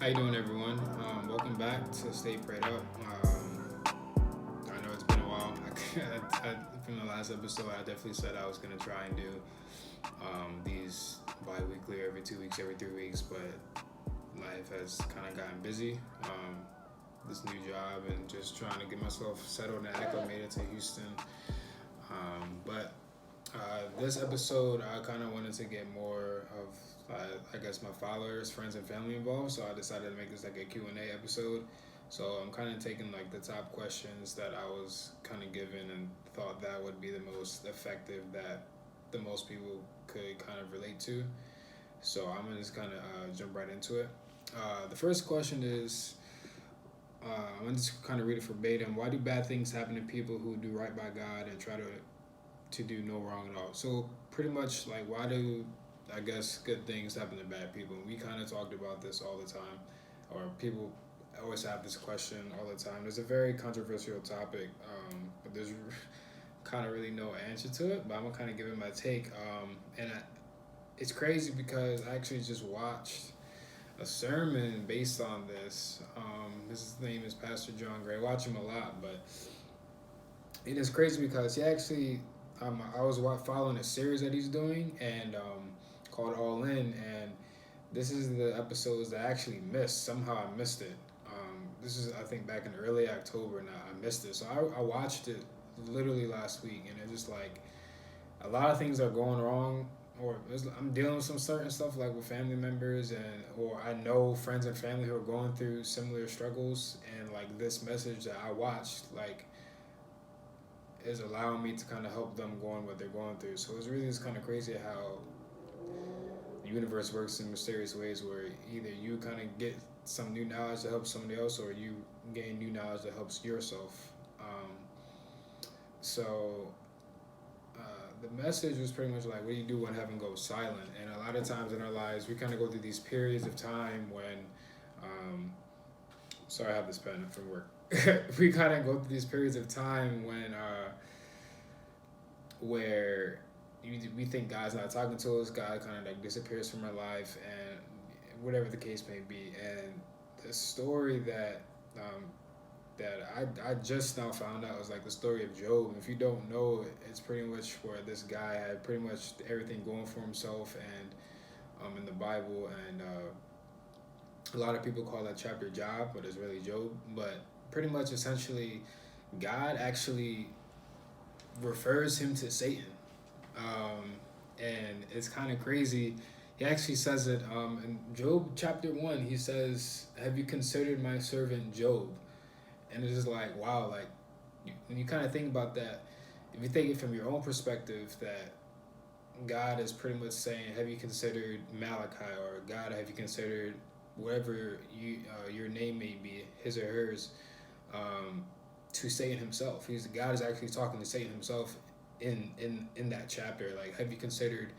How you doing, everyone? Welcome back to Stay Prayed Up. I know it's been a while. From the last episode, I definitely said I was gonna try and do these bi-weekly, every 2 weeks, every 3 weeks, but life has kind of gotten busy. This new job and just trying to get myself settled and acclimated to Houston. But this episode, I kind of wanted to get more of, I guess, my followers, friends, and family involved. So I decided to make this like a Q&A episode. So I'm kind of taking like the top questions that I was kind of given and thought that would be the most effective that the most people could kind of relate to. So I'm gonna just kind of jump right into it. The first question is, I'm gonna just kind of read it verbatim. Why do bad things happen to people who do right by God and try to do no wrong at all? So pretty much like, why do, I guess, good things happen to bad people? We kind of talked about this all the time, or people always have this question all the time. It's a very controversial topic, but there's kind of really no answer to it. But I'm gonna kind of give it my take. It's crazy because I actually just watched a sermon based on this. His name is Pastor John Gray. I watch him a lot, but it is crazy because he actually, I was following a series that he's doing and called All In, and this is the episodes that I actually missed. Somehow I missed it. This is, I think, back in early October, and I missed it. So I watched it literally last week, and it's just like a lot of things are going wrong. Or I'm dealing with some certain stuff like with family members, and or I know friends and family who are going through similar struggles, and like this message that I watched, like is allowing me to kind of help them go on what they're going through. So it's really just kind of crazy how the universe works in mysterious ways where either you kind of get some new knowledge that helps somebody else or you gain new knowledge that helps yourself. So the message was pretty much like, what do you do when heaven goes silent? And a lot of times in our lives, we kind of go through these periods of time when, sorry, I have this pen from work. We kind of go through these periods of time when, where we think God's not talking to us. God kind of like disappears from our life, and whatever the case may be. And the story that I just now found out was like the story of Job. If you don't know, it's pretty much where this guy had pretty much everything going for himself, and in the Bible, and a lot of people call that chapter Job, but it's really Job. But pretty much, essentially, God actually refers him to Satan, and it's kind of crazy. He actually says it in Job chapter 1. He says, "Have you considered my servant Job?" And it's just like, wow, like when you kind of think about that, if you think it from your own perspective, that God is pretty much saying, have you considered Malachi, or God, have you considered whatever your name may be, his or hers, to Satan himself. God is actually talking to Satan himself in that chapter. Like, have you considered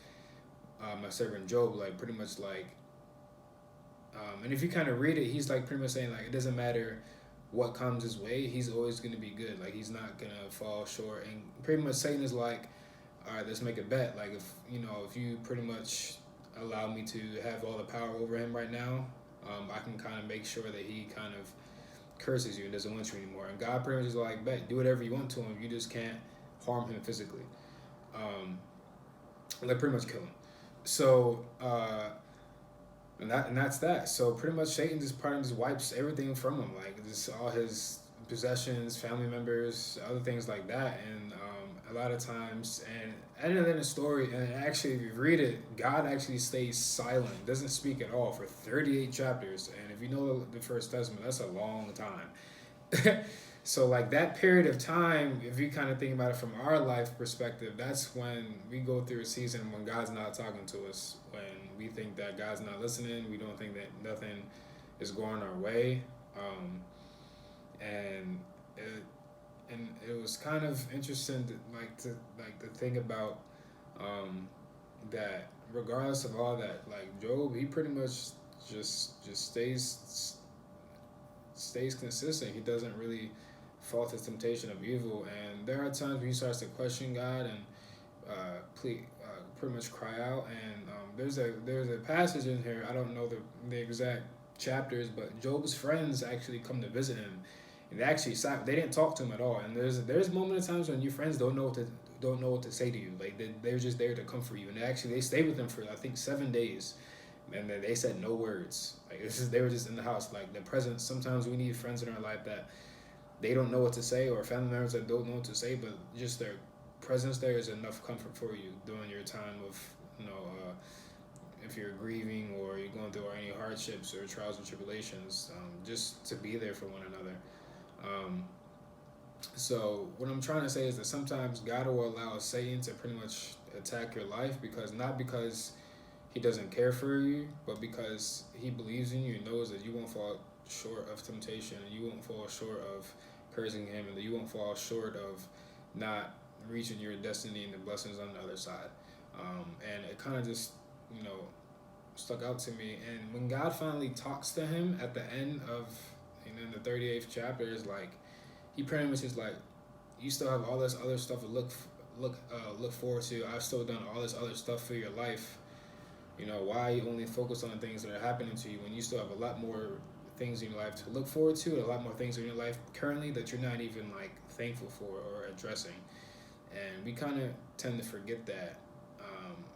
my servant Job? Like, pretty much like, and if you kind of read it, he's like pretty much saying like, it doesn't matter what comes his way, he's always going to be good. Like, he's not going to fall short. And pretty much Satan is like, all right, let's make a bet. Like, if you pretty much allow me to have all the power over him right now, I can kind of make sure that he kind of curses you and doesn't want you anymore. And God pretty much is like, bet, do whatever you want to him. You just can't harm him physically. Like, pretty much kill him. So, and that's that. So pretty much Satan just part of just wipes everything from him, like just all his possessions, family members, other things like that. And a lot of times, and at the end of the story, and actually if you read it, God actually stays silent, doesn't speak at all for 38 chapters. And if you know the First Testament, that's a long time. So like that period of time, if you kind of think about it from our life perspective, that's when we go through a season when God's not talking to us, when we think that God's not listening, we don't think that nothing is going our way. Um, and it, it was kind of interesting to think about, that regardless of all that, like Job, he pretty much just stays consistent. He doesn't really fall to temptation of evil. And there are times when he starts to question God and pretty much cry out. And there's a passage in here. I don't know the exact chapters, but Job's friends actually come to visit him, and they didn't talk to him at all. And there's moments of times when your friends don't know what to say to you. Like they're just there to comfort you, and they stayed with them for I think 7 days, and then they said no words. Like they were just in the house. Like the presence. Sometimes we need friends in our life that they don't know what to say, or family members that don't know what to say, but just their presence there is enough comfort for you during your time of if you're grieving or you're going through any hardships or trials and tribulations, just to be there for one another. Um, so what I'm trying to say is that sometimes God will allow Satan to pretty much attack your life not because he doesn't care for you, but because he believes in you and knows that you won't fall short of temptation, and you won't fall short of praising him, and that you won't fall short of not reaching your destiny and the blessings on the other side. And it kind of just, you know, stuck out to me. And when God finally talks to him at the end of, in the 38th chapter, is like, he pretty much is like, you still have all this other stuff to look forward to. I've still done all this other stuff for your life. You know, why you only focus on the things that are happening to you when you still have a lot more things in your life to look forward to, a lot more things in your life currently that you're not even like thankful for or addressing. And we kind of tend to forget that.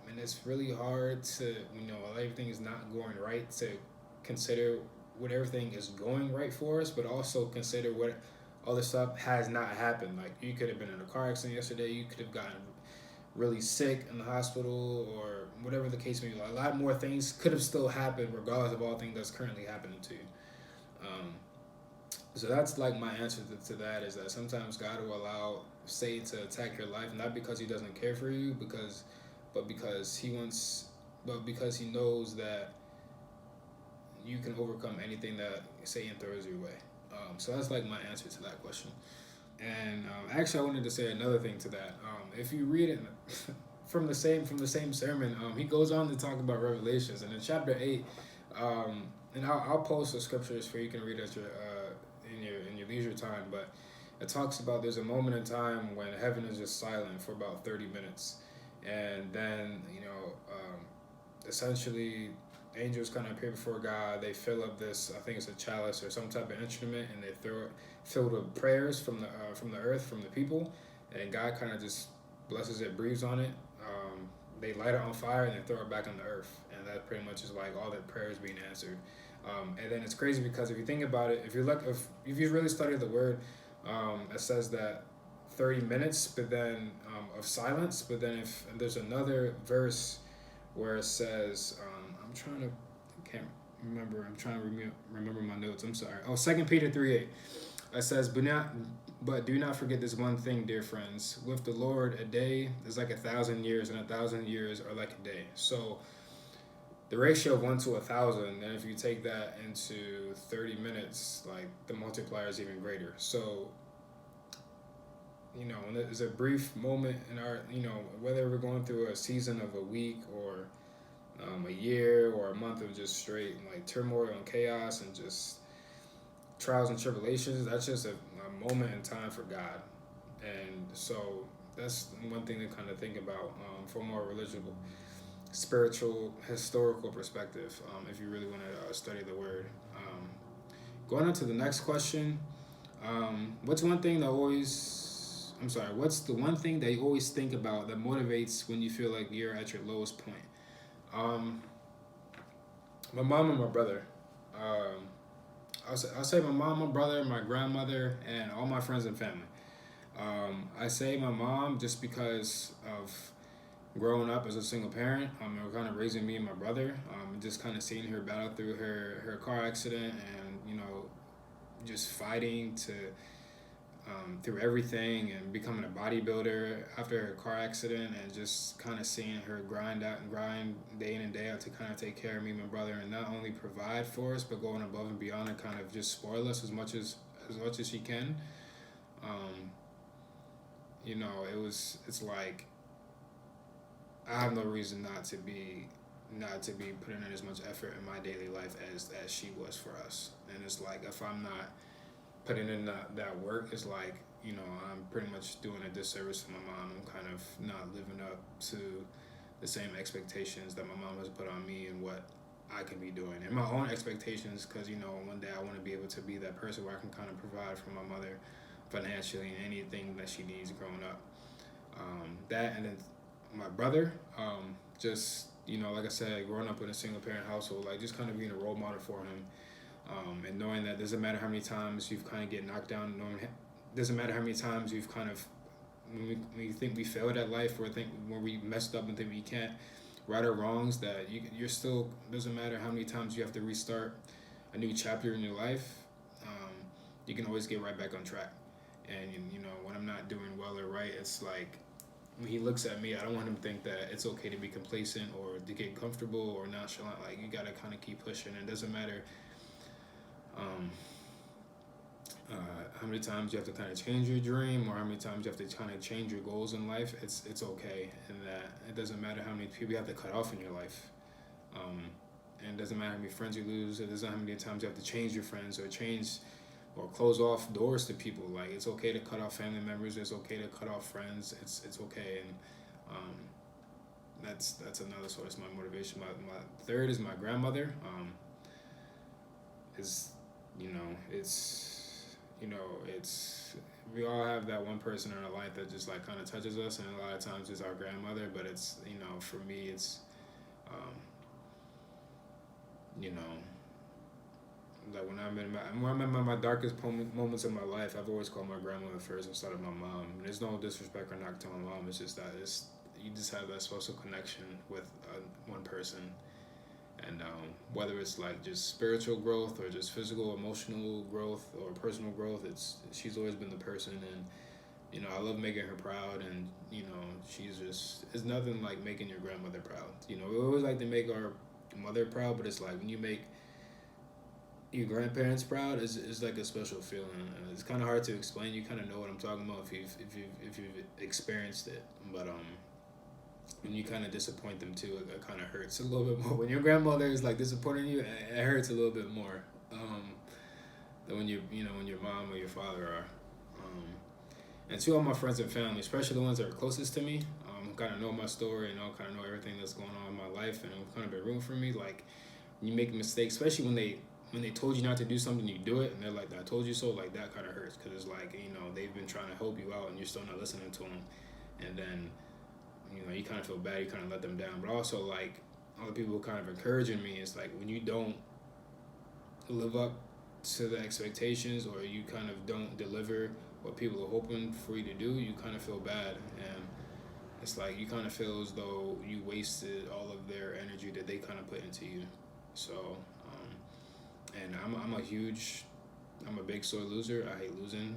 And it's really hard to, while everything is not going right, to consider what everything is going right for us, but also consider what other stuff has not happened. Like you could have been in a car accident yesterday, you could have gotten really sick in the hospital, or whatever the case may be. A lot more things could have still happened regardless of all things that's currently happening to you. So that's like my answer to that, is that sometimes God will allow Satan to attack your life, not because he doesn't care for you, but because he knows that you can overcome anything that Satan throws your way. So that's like my answer to that question. And actually, I wanted to say another thing to that. If you read it from the same sermon, he goes on to talk about Revelations, and in chapter 8, and I'll post the scriptures for you can read at your in your leisure time. But it talks about there's a moment in time when heaven is just silent for about 30 minutes, and then essentially angels kind of appear before God. They fill up this, I think it's a chalice or some type of instrument, and they throw it filled with prayers from the earth, from the people, and God kind of just blesses it, breathes on it. They light it on fire and they throw it back on the earth, and that pretty much is like all their prayers being answered. And then it's crazy because if you think about it, if you really study the word, it says that 30 minutes, but then of silence. But then if there's another verse where it says, I can't remember. I'm trying to remember my notes. I'm sorry. Oh, 2 Peter 3:8. It says, but do not forget this one thing, dear friends. With the Lord, a day is like 1,000 years, and 1,000 years are like a day. So the ratio of 1 to 1,000, and if you take that into 30 minutes, like the multiplier is even greater. So, when there's a brief moment in our, whether we're going through a season of a week or a year or a month of just straight like turmoil and chaos and just trials and tribulations, that's just a moment in time for God. And so that's one thing to kind of think about from a more religious, spiritual, historical perspective, if you really want to study the word. Going on to the next question, what's the one thing that you always think about that motivates when you feel like you're at your lowest point? My mom and my brother. I'll say my mom, my brother, my grandmother, and all my friends and family. I say my mom just because of growing up as a single parent, and kind of raising me and my brother, just kind of seeing her battle through her car accident, and just fighting through everything, and becoming a bodybuilder after her car accident, and just kind of seeing her grind day in and day out to kind of take care of me and my brother, and not only provide for us, but going above and beyond and kind of just spoil us as much as she can. It's like I have no reason not to be putting in as much effort in my daily life as she was for us. And it's like, if I'm not putting in that work, it's like, I'm pretty much doing a disservice to my mom. I'm kind of not living up to the same expectations that my mom has put on me, and what I can be doing, and my own expectations. Because one day I want to be able to be that person where I can kind of provide for my mother financially and anything that she needs growing up. That and then my brother, just like I said, growing up in a single parent household, like just kind of being a role model for him, and knowing that doesn't matter how many times you've kind of get knocked down, doesn't matter how many times you've kind of when we think we failed at life or think when we messed up and think we can't right or wrongs, that you're still, doesn't matter how many times you have to restart a new chapter in your life, you can always get right back on track. And when I'm not doing well or right, it's like when he looks at me, I don't want him to think that it's okay to be complacent or to get comfortable or nonchalant. Like, you gotta kind of keep pushing. It doesn't matter um, how many times you have to kind of change your dream or how many times you have to kind of change your goals in life. It's okay, and that it doesn't matter how many people you have to cut off in your life. And it doesn't matter how many friends you lose. It doesn't matter how many times you have to change your friends or close off doors to people. Like, it's okay to cut off family members. It's okay to cut off friends. It's okay, and that's another source of my motivation. My third is my grandmother. Is it's we all have that one person in our life that just like kind of touches us, and a lot of times it's our grandmother. But it's for me it's um, you know like when I'm in my darkest moments of my life, I've always called my grandmother first instead of my mom. And there's no disrespect or knock to my mom. It's just that you just have that special connection with one person, and whether it's like just spiritual growth or just physical, emotional growth or personal growth, she's always been the person. And I love making her proud, and she's just, it's nothing like making your grandmother proud. We always like to make our mother proud, but it's like when you make your grandparents proud, is like a special feeling, and it's kind of hard to explain. You kind of know what I'm talking about if you've experienced it, but when you kind of disappoint them too, it kind of hurts a little bit more. When your grandmother is like disappointing you, it hurts a little bit more than when when your mom or your father are. And two of my friends and family, especially the ones that are closest to me, kind of know my story and kind of know everything that's going on in my life, and kind of been rooting for me. Like, when you make mistakes, especially when they told you not to do something, you do it, and they're like, "I told you so." Like, that kind of hurts, because it's like they've been trying to help you out, and you're still not listening to them, and then you kind of feel bad, you kind of let them down. But also, like, other people kind of encouraging me, is like when you don't live up to the expectations, or you kind of don't deliver what people are hoping for you to do, you kind of feel bad, and it's like you kind of feel as though you wasted all of their energy that they kind of put into you. So and I'm a big sore loser. I hate losing,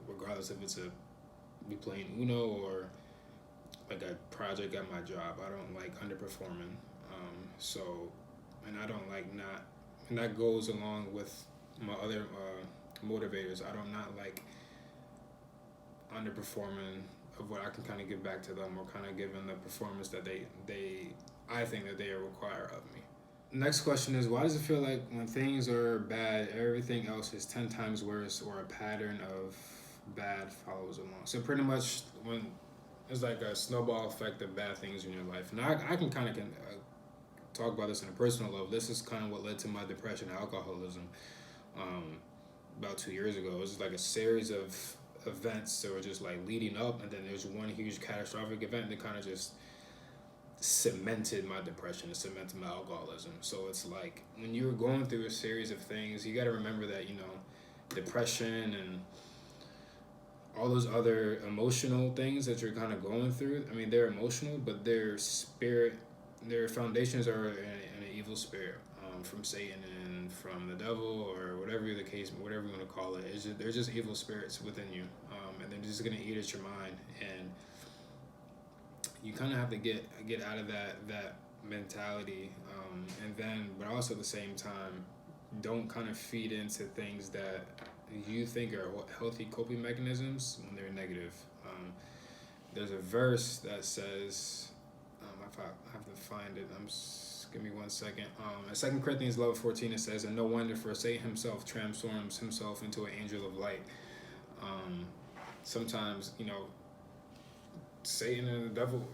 regardless if it's we playing Uno or like a project at my job. I don't like underperforming. So, and I don't like not, and that goes along with my other motivators. I don't not like underperforming of what I can kind of give back to them, or kind of giving the performance that I think that they require of me. Next question is, why does it feel like when things are bad, everything else is 10 times worse, or a pattern of bad follows along? So pretty much when it's like a snowball effect of bad things in your life. And I can kind of talk about this on a personal level. This is kind of what led to my depression and alcoholism about 2 years ago. It was just like a series of events that were just like leading up, and then there's one huge catastrophic event that kind of just cemented my depression, it cemented my alcoholism. So it's like when you're going through a series of things, you got to remember that depression and all those other emotional things that you're kind of going through, I mean, they're emotional, but their foundations are an evil spirit, from Satan and from the devil, or whatever the case, whatever you want to call it. They're just evil spirits within you, and they're just gonna eat at your mind, and you kind of have to get out of that mentality, and then, but also at the same time, don't kind of feed into things that you think are healthy coping mechanisms when they're negative. There's a verse that says, if I have to find it, give me 1 second. In 2 Corinthians 11:14, it says, "And no wonder, for Satan himself transforms himself into an angel of light." Sometimes, Satan and the devil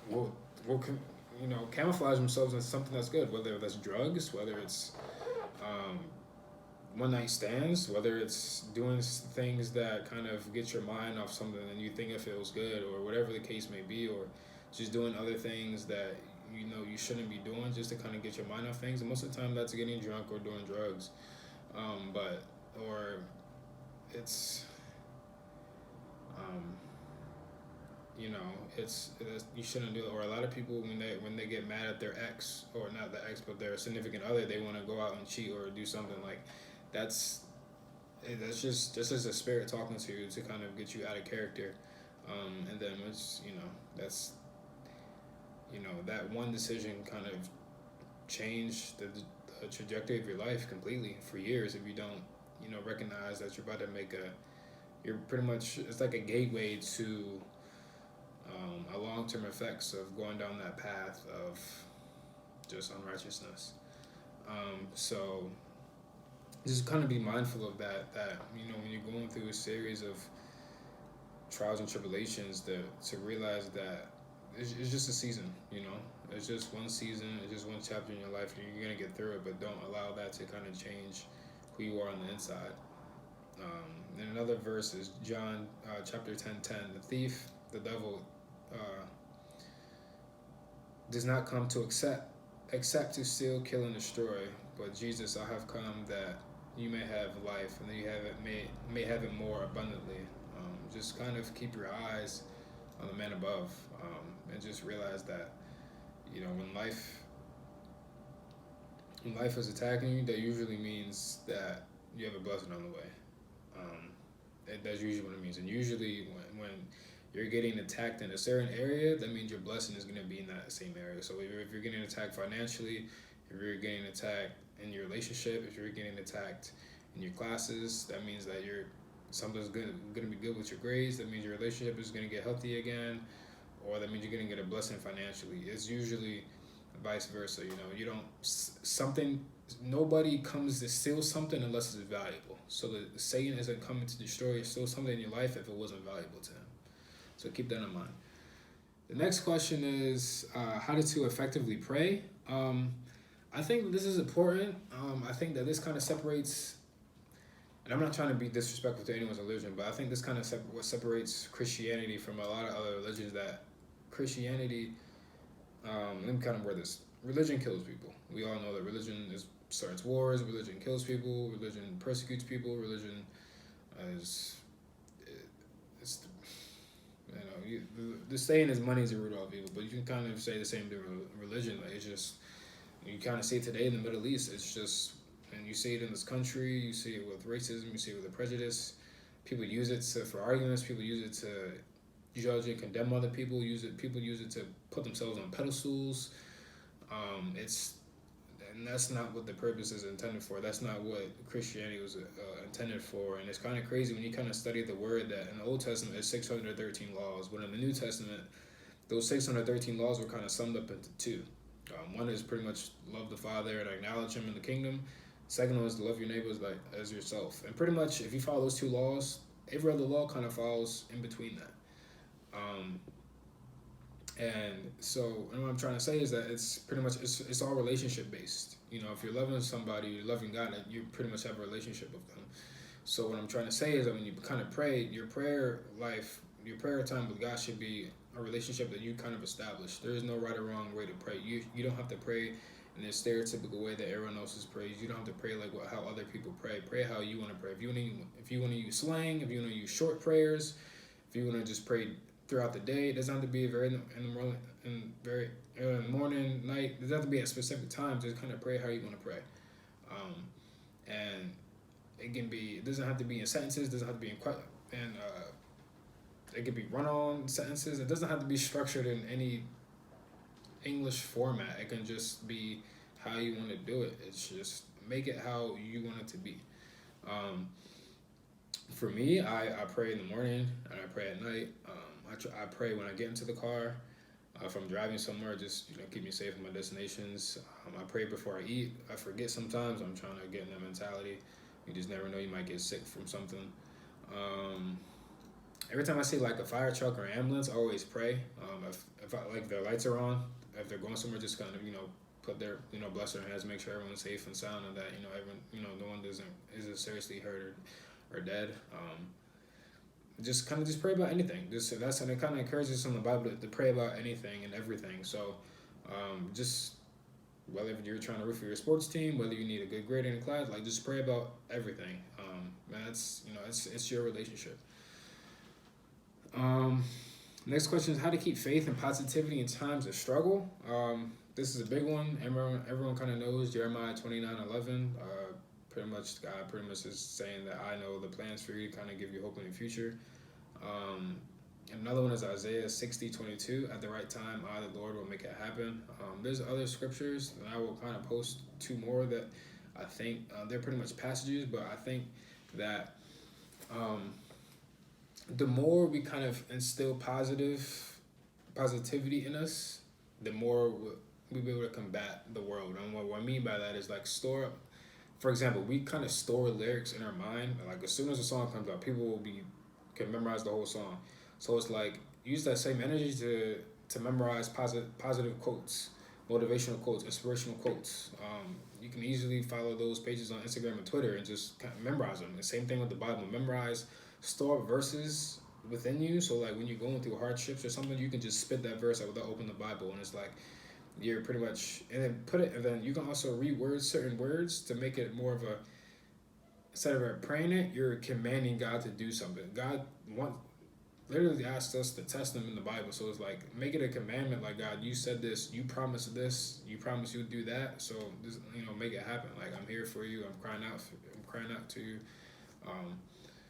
will camouflage themselves in something that's good, whether that's drugs, whether it's um, one night stands, whether it's doing things that kind of get your mind off something and you think it feels good, or whatever the case may be, or just doing other things that you shouldn't be doing just to kind of get your mind off things. And most of the time, that's getting drunk or doing drugs. But or it's um, you know it's you shouldn't do it. Or a lot of people when they get mad at their ex, or not the ex but their significant other, they want to go out and cheat or do something like that's that's just as a spirit talking to you to kind of get you out of character. And then it's that's that one decision kind of changed the trajectory of your life completely for years if you don't recognize that you're about to make you're pretty much, it's like a gateway to a long-term effects of going down that path of just unrighteousness. So just kind of be mindful of that when you're going through a series of trials and tribulations, to realize that it's just a season. It's just one season, it's just one chapter in your life, and you're gonna get through it, but don't allow that to kind of change who you are on the inside. And another verse is John chapter 10:10. The thief, the devil, does not come to except to steal, kill, and destroy. But Jesus, I have come that you may have life, and that you have it may have it more abundantly. Just kind of keep your eyes on the man above, and just realize that when life is attacking you, that usually means that you have a blessing on the way. That's usually what it means. And usually when you're getting attacked in a certain area, that means your blessing is going to be in that same area. So if you're getting attacked financially, if you're getting attacked in your relationship, if you're getting attacked in your classes, that means that something's going to be good with your grades. That means your relationship is going to get healthy again, or that means you're going to get a blessing financially. It's usually vice versa. You don't something. Nobody comes to steal something unless it's valuable. So the Satan isn't coming to destroy or steal something in your life if it wasn't valuable to him. So keep that in mind. The next question is how to effectively pray. I think this is important. I think that this kind of separates, and I'm not trying to be disrespectful to anyone's religion, but I think this kind of what separates Christianity from a lot of other religions. That Christianity, let me kind of word this. Religion kills people. We all know that religion starts wars. Religion kills people. Religion persecutes people. Religion is it's the saying is money is the root of all evil, but you can kind of say the same to religion. Like it's just, you kind of see it today in the Middle East. It's just, and you see it in this country. You see it with racism. You see it with the prejudice. People use it for arguments. People use it to judge and condemn other people. People use it to put themselves on pedestals. And that's not what the purpose is intended for. That's not what Christianity was intended for. And it's kind of crazy when you kind of study the word that in the Old Testament is 613 laws, but in the New Testament, those 613 laws were kind of summed up into two. One is pretty much love the Father and acknowledge Him in the kingdom. Second one is to love your neighbors like as yourself. And pretty much, if you follow those two laws, every other law kind of falls in between that. And so, and what I'm trying to say is that it's pretty much it's all relationship based. If you're loving somebody, you're loving God, you pretty much have a relationship with them. So what I'm trying to say is that when you kind of pray, your prayer life, your prayer time with God should be a relationship that you kind of establish. There is no right or wrong way to pray. You don't have to pray in the stereotypical way that everyone else is prays. You don't have to pray like how other people pray. Pray how you want to pray. If you want to use slang, if you want to use short prayers, if you want to just pray throughout the day, it doesn't have to be very in the morning, night. It doesn't have to be at specific times. Just kind of pray how you want to pray, and it doesn't have to be in sentences. It doesn't have to be it could be run-on sentences. It doesn't have to be structured in any English format. It can just be how you want to do it. It's just make it how you want it to be. For me, I pray in the morning and I pray at night. I pray when I get into the car. If I'm driving somewhere, just keep me safe in my destinations. I pray before I eat. I forget sometimes. I'm trying to get in that mentality. You just never know. You might get sick from something. every time I see like a fire truck or ambulance, I always pray. If I, like their lights are on, if they're going somewhere, just kind of put their bless their hands, make sure everyone's safe and sound, and that everyone no one isn't seriously hurt or dead. Just kind of just pray about anything. Just that's and it kind of encourages us in the Bible to pray about anything and everything. So, just whether you're trying to root for your sports team, whether you need a good grade in a class, like just pray about everything. Man, that's it's your relationship. Um, Next question is how to keep faith and positivity in times of struggle. This is a big one. Everyone kind of knows Jeremiah 29:11. God pretty much is saying that I know the plans for you to kind of give you hope in the future. Um, Another one is Isaiah 60:22. At the right time, I, the Lord, will make it happen. There's other scriptures, and I will kind of post two more that I think they're pretty much passages, but I think that um, the more we kind of instill positivity in us, the more we'll be able to combat the world. And what I mean by that is like for example, we kind of store lyrics in our mind. Like as soon as a song comes out, people can memorize the whole song. So it's like use that same energy to memorize positive quotes, motivational quotes, inspirational quotes. You can easily follow those pages on Instagram and Twitter and just kind of memorize them. The same thing with the Bible. Memorize, store verses within you. So like when you're going through hardships or something, you can just spit that verse out without opening the Bible, and it's like you're pretty much and then you can also reword certain words to make it more of a instead of praying it, you're commanding God to do something. God literally asked us to test him in the Bible. So it's like make it a commandment. Like God, you said this, you promised this, you promised you'd do that. So just make it happen. Like I'm here for you. I'm crying out to you.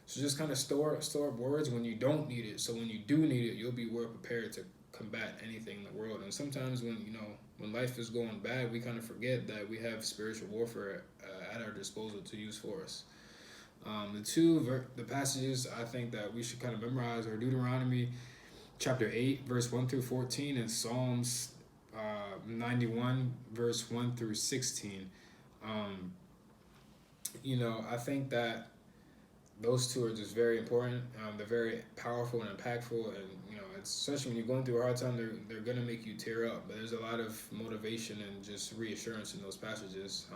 So just kind of store up words when you don't need it. So when you do need it, you'll be well prepared to combat anything in the world. And sometimes when life is going bad, we kind of forget that we have spiritual warfare at our disposal to use for us. The passages I think that we should kind of memorize are Deuteronomy chapter 8 verse 1 through 14 and Psalms 91 verse 1 through 16. I think that those two are just very important. They're very powerful and impactful, and it's, especially when you're going through a hard time, they're gonna make you tear up. But there's a lot of motivation and just reassurance in those passages.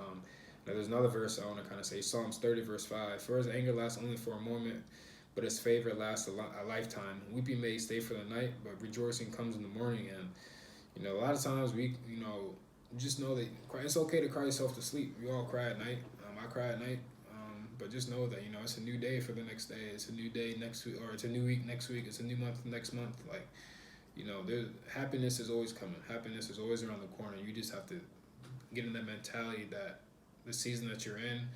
Now there's another verse I want to kind of say, Psalms 30 verse 5. For his anger lasts only for a moment, but his favor lasts a lifetime. Weeping may stay for the night, but rejoicing comes in the morning. And a lot of times we just know that it's okay to cry yourself to sleep. We all cry at night. I cry at night. But just know that it's a new day for the next day. It's a new day next week, or it's a new week next week. It's a new month next month. Like, happiness is always coming. Happiness is always around the corner. You just have to get in that mentality that the season that you're in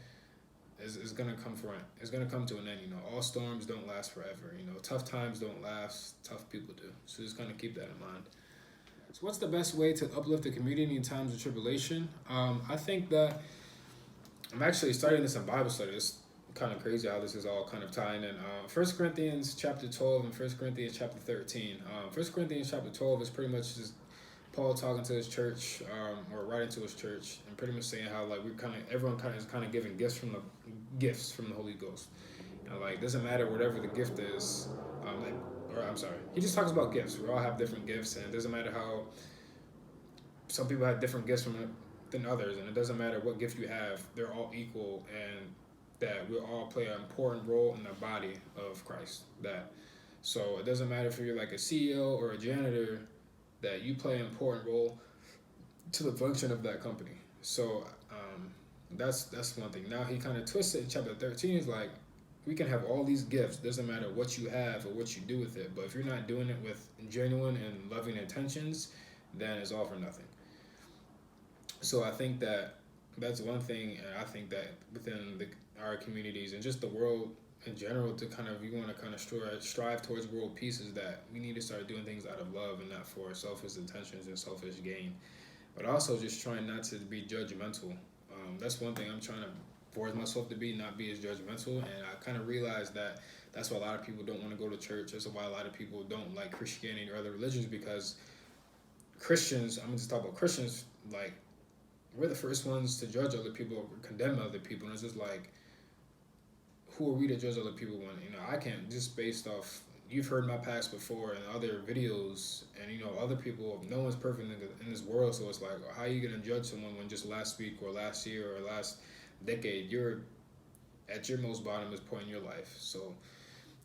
is gonna come it's gonna come to an end. All storms don't last forever. Tough times don't last. Tough people do. So just kind of keep that in mind. So what's the best way to uplift the community in times of tribulation? I think that I'm actually starting this in Bible study. It's kind of crazy how this is all kind of tying in. 1 Corinthians chapter 12 and 1 Corinthians chapter 13. 1 Corinthians chapter 12 is pretty much just Paul talking to his church, or writing to his church, and pretty much saying how like everyone is giving gifts from the Holy Ghost. Like doesn't matter whatever the gift is. He just talks about gifts. We all have different gifts, and it doesn't matter how some people have different gifts than others, and it doesn't matter what gift you have. They're all equal, and that we all play an important role in the body of Christ. So it doesn't matter if you're like a CEO or a janitor, that you play an important role to the function of that company. So that's one thing. Now he kind of twisted in chapter 13 is like we can have all these gifts. Doesn't matter what you have or what you do with it, but if you're not doing it with genuine and loving intentions, then it's all for nothing. So I think that's one thing, and I think that within our communities and just the world in general, we want to kind of strive towards world peace, is that we need to start doing things out of love and not for selfish intentions and selfish gain. But also just trying not to be judgmental. That's one thing I'm trying to force myself to not be as judgmental, and I kind of realized that that's why a lot of people don't want to go to church. That's why a lot of people don't like Christianity or other religions, because Christians, I'm going to just talk about Christians, like, we're the first ones to judge other people or condemn other people, and it's just like, who are we to judge other people when I can't, just based off you've heard my past before in other videos, and you know other people. No one's perfect in this world, so it's like, how are you gonna judge someone when just last week or last year or last decade you're at your most bottomest point in your life? So,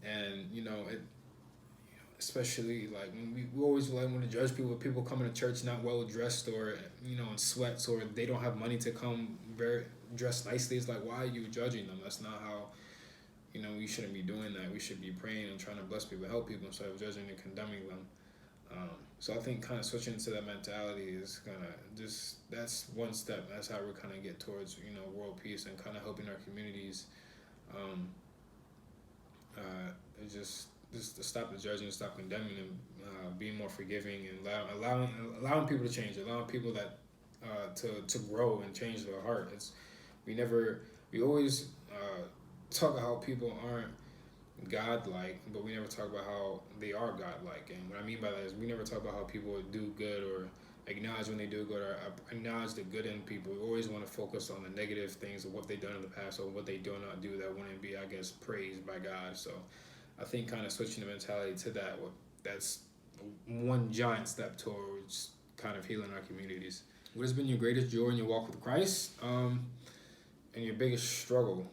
and you know it, especially like when we always like want to judge people coming to church not well dressed, or you know in sweats, or they don't have money to come very dressed nicely. It's like, why are you judging them? That's not how, you know, we shouldn't be doing that. We should be praying and trying to bless people, help people, instead of judging and condemning them. So I think kind of switching to that mentality is kind of just, that's one step. That's how we kind of get towards, you know, world peace and kind of helping our communities. Um, it's just to stop the judging, stop condemning them, being more forgiving, and allowing people to change, allowing people that to grow and change their heart. We always talk about how people aren't godlike, but we never talk about how they are godlike. And what I mean by that is we never talk about how people do good, or acknowledge when they do good, or acknowledge the good in people. We always want to focus on the negative things of what they've done in the past, or what they do not do that wouldn't be, I guess, praised by God. So I think kind of switching the mentality to that, that's one giant step towards kind of healing our communities. What has been your greatest joy in your walk with Christ, and your biggest struggle?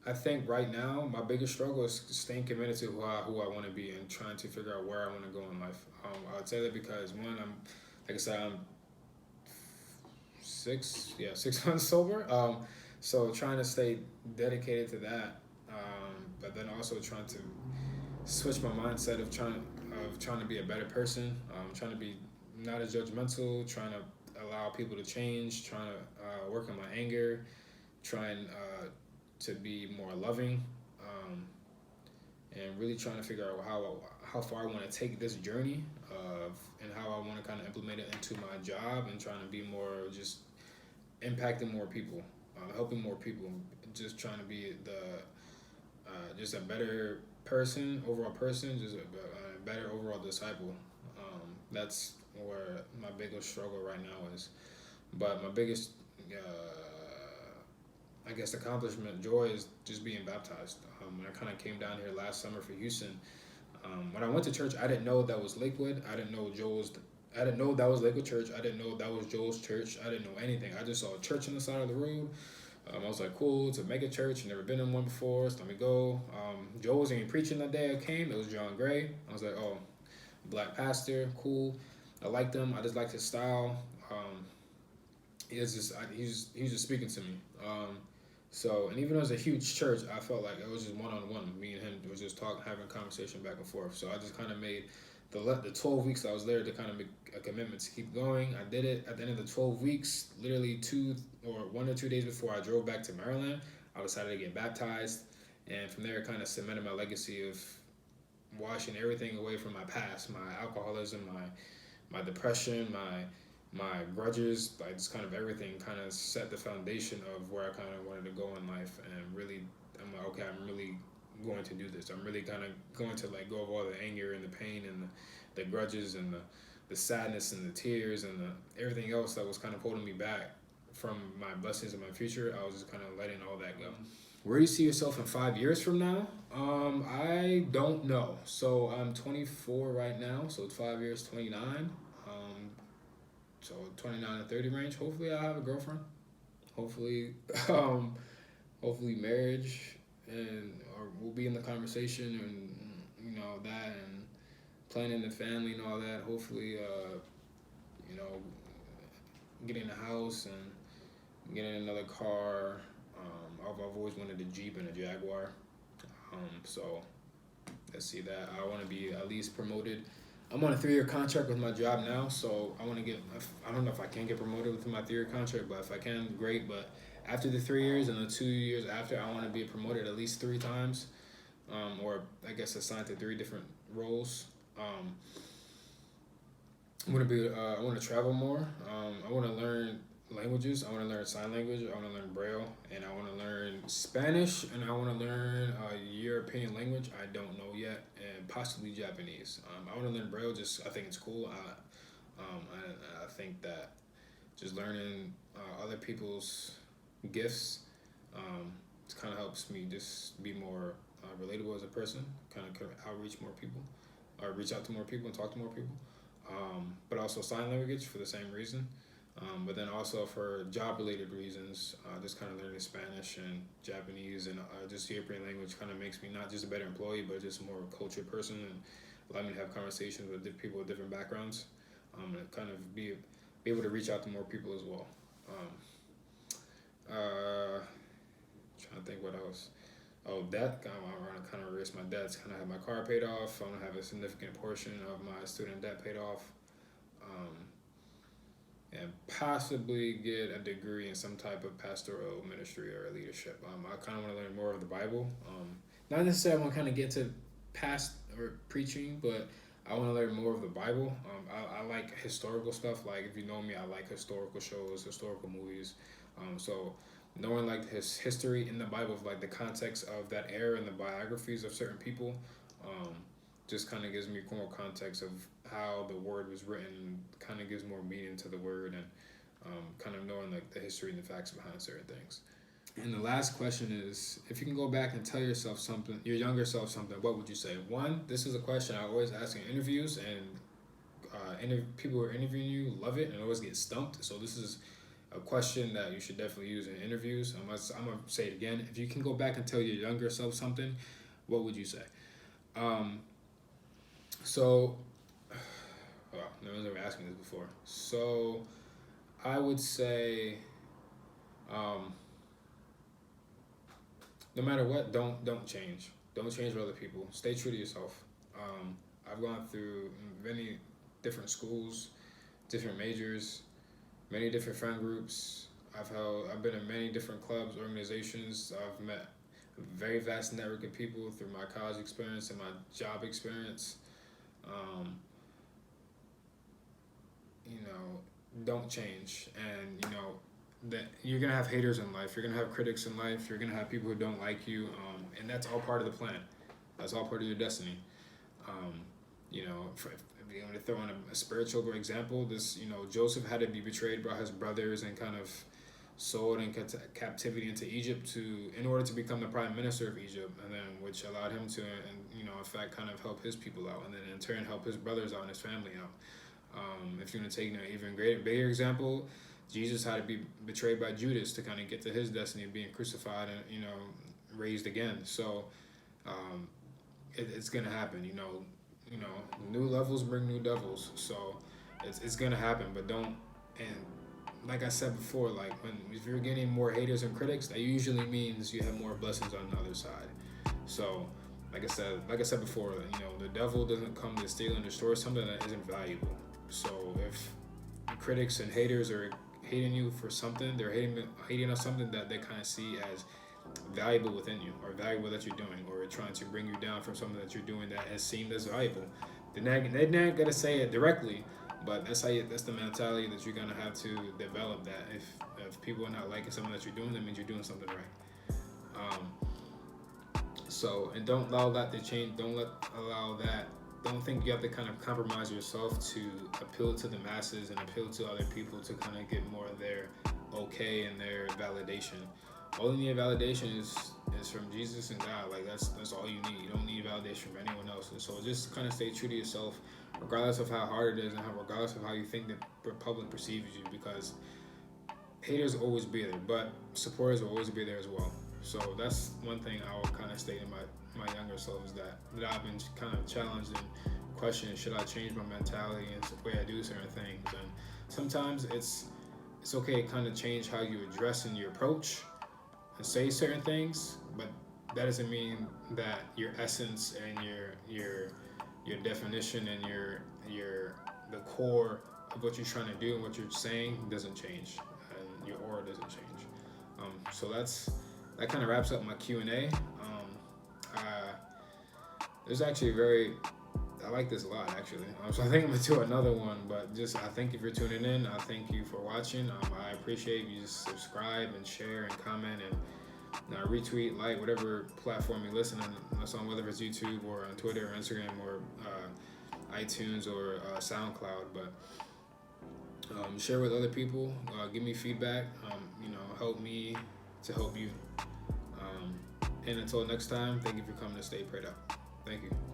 I think right now my biggest struggle is staying committed to who I want to be, and trying to figure out where I want to go in life. I would say that because one, like I said, I'm 6 months sober. So trying to stay dedicated to that, but then also trying to switch my mindset of trying to be a better person, trying to be not as judgmental, trying to allow people to change, trying to work on my anger, trying to be more loving, and really trying to figure out how far I want to take this journey and how I want to kind of implement it into my job, and trying to be more just impacting more people, helping more people, just trying to be just a better person, just a better overall disciple. That's where my biggest struggle right now is. But my biggest, I guess, accomplishment, joy, is just being baptized. When I kind of came down here last summer for Houston, when I went to church, I didn't know that was Lakewood. I didn't know that was Lakewood Church. I didn't know that was Joel's church. I didn't know anything. I just saw a church on the side of the road. I was like, cool, it's a mega church. Never been in one before, so let me go. Joel wasn't even preaching that day I came. It was John Gray. I was like, oh, black pastor, cool. I liked him. I just liked his style. He was just speaking to me. So, and even though it was a huge church, I felt like it was just one-on-one. Me and him was just talking, having a conversation back and forth. So I just kind of made the 12 weeks I was there to kind of make a commitment to keep going. I did it. At the end of the 12 weeks, literally 1 or 2 days before I drove back to Maryland, I decided to get baptized. And from there, it kind of cemented my legacy of washing everything away from my past, my alcoholism, my depression, my grudges, like just kind of everything kind of set the foundation of where I kind of wanted to go in life. And really, I'm like, okay, I'm really going to do this. I'm really kind of going to let go of all the anger and the pain and the grudges and the sadness and the tears and everything else that was kind of holding me back from my blessings in my future. I was just kind of letting all that go. Where do you see yourself in 5 years from now? I don't know. So I'm 24 right now, so 5 years, 29. So 29 to 30 range. Hopefully I'll have a girlfriend. Hopefully, hopefully marriage, or we'll be in the conversation, and you know that, and planning the family and all that. Hopefully, you know, getting a house and getting another car. I've always wanted a Jeep and a Jaguar. So let's see that. I want to be at least promoted. I'm on a 3-year contract with my job now, so I want to I don't know if I can get promoted within my 3-year contract, but if I can, great. But after the 3 years and the 2 years after, I want to be promoted at least 3 times, or I guess assigned to 3 different roles. I want to travel more. I want to learn languages. I want to learn sign language. I want to learn Braille, and I want to learn Spanish, and I want to learn a European language I don't know yet, and possibly Japanese. I want to learn Braille. I think it's cool. I think that just learning other people's gifts, it kind of helps me just be more relatable as a person, kind of outreach more people, or reach out to more people and talk to more people. But also sign language for the same reason. But then also for job related reasons, just kind of learning Spanish and Japanese and just European language kind of makes me not just a better employee, but just a more cultured person and allow me to have conversations with people with different backgrounds, and kind of be able to reach out to more people as well. Trying to think what else. Oh, debt. I want to kind of erase my debts. Kind of have my car paid off. I want to have a significant portion of my student debt paid off. Um, and possibly get a degree in some type of pastoral ministry or leadership. I kind of want to learn more of the Bible. Not necessarily want to kind of get to past or preaching, but I want to learn more of the Bible. I like historical stuff. Like if you know me, I like historical shows, historical movies. So knowing like his history in the Bible, like the context of that era and the biographies of certain people, just kind of gives me more context of how the word was written, kind of gives more meaning to the word, and kind of knowing like the history and the facts behind certain things. And the last question is, if you can go back and tell yourself something, your younger self something, what would you say? One, this is a question I always ask in interviews, and people who are interviewing you love it and always get stumped. So this is a question that you should definitely use in interviews. I'm gonna say it again. If you can go back and tell your younger self something, what would you say? So, no one's ever asked me this before. So, I would say, no matter what, don't change. Don't change for other people. Stay true to yourself. I've gone through many different schools, different majors, many different friend groups. I've been in many different clubs, organizations. I've met a very vast network of people through my college experience and my job experience. Don't change, and that you're gonna have haters in life. You're gonna have critics in life. You're gonna have people who don't like you, and that's all part of the plan. That's all part of your destiny. Um, if you want to throw in a spiritual example, Joseph had to be betrayed by his brothers and kind of sold in captivity into Egypt in order to become the prime minister of Egypt, and then which allowed him to, and in fact, kind of help his people out, and then in turn help his brothers out and his family out. If you want to take an even bigger example, Jesus had to be betrayed by Judas to kind of get to his destiny of being crucified and raised again. So it's gonna happen. New levels bring new devils. So it's gonna happen, but don't. And like I said before, if you're getting more haters and critics, that usually means you have more blessings on the other side. So like I said before, the devil doesn't come to steal and destroy something that isn't valuable. So if critics and haters are hating you for something, they're hating on something that they kind of see as valuable within you, or valuable that you're doing, or trying to bring you down from something that you're doing that has seemed as valuable. They're not gonna say it directly, but that's the mentality that you're gonna have to develop. That if people are not liking something that you're doing, that means you're doing something right. And don't allow that to change. Don't think you have to kind of compromise yourself to appeal to the masses and appeal to other people to kind of get more of their okay and their validation. All you need validation is from Jesus and God. Like that's all you need. You don't need validation from anyone else. And so just kind of stay true to yourself, regardless of how hard it is, and regardless of how you think the public perceives you, because haters will always be there, but supporters will always be there as well. So that's one thing I will kind of state in my younger self, is that I've been kind of challenged and questioning, should I change my mentality and the way I do certain things? And sometimes it's okay to kind of change how you address and your approach and say certain things, but that doesn't mean that your essence and your definition and the core of what you're trying to do and what you're saying doesn't change, and your aura doesn't change. So that kind of wraps up my Q&A. There's actually I like this a lot, actually. So I think I'm gonna do another one, but I thank you for tuning in. I thank you for watching. I appreciate you just subscribe and share and comment and retweet, like, whatever platform you listen on, whether it's YouTube or on Twitter or Instagram or iTunes or SoundCloud. But share with other people. Give me feedback. Help me to help you. And until next time, thank you for coming to Stay Prayed Up. Thank you.